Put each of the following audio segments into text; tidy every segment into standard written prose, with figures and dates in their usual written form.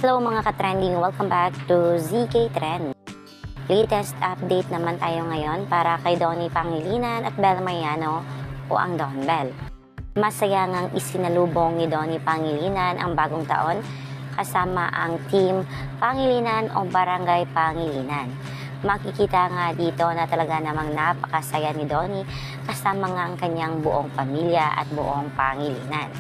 Hello mga ka-trending, welcome back to ZK Trend. Latest update naman tayo ngayon para kay Donnie Pangilinan at Bel Mariano o ang Don Bell. Masaya ngang isinalubong ni Donnie Pangilinan ang bagong taon kasama ang team Pangilinan o Barangay Pangilinan. Makikita nga dito na talaga namang napakasaya ni Donnie kasama nga ang kanyang buong pamilya at buong Pangilinan.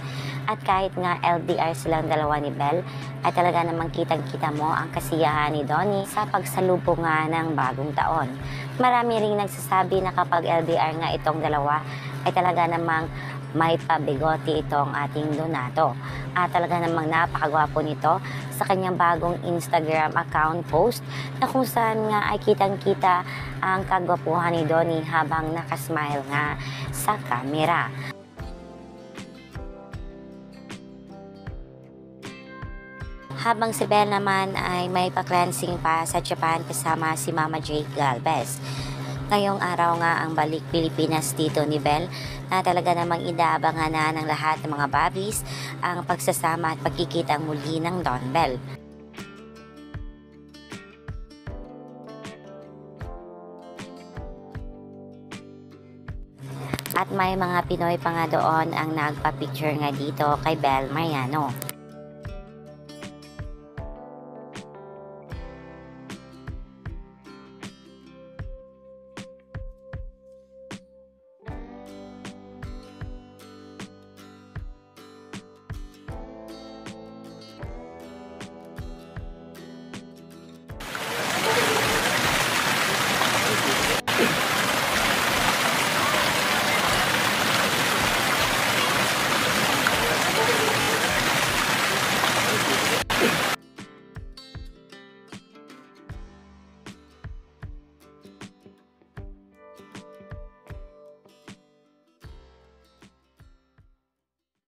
At kahit nga LDR silang dalawa ni Bel, ay talaga namang kitang-kita mo ang kasiyahan ni Donnie sa pagsalubong nga ng bagong taon. Marami ring nagsasabi na kapag LDR nga itong dalawa, ay talaga namang may pabigote itong ating Donato. At talaga namang napakagwapo nito sa kanyang bagong Instagram account post na kung saan nga ay kitang-kita ang kagwapuhan ni Donnie habang nakasmile nga sa camera. Habang si Bel naman ay may pa-cleansing pa sa Japan kasama si Mama Jake Galvez. Ngayong araw nga ang balik Pilipinas dito ni Bel na talaga namang inaabangan na ng lahat ng mga babis ang pagsasama at pagkikitang muli ng Don Bell. At may mga Pinoy pa nga doon ang nagpa-picture nga dito kay Bel Mariano.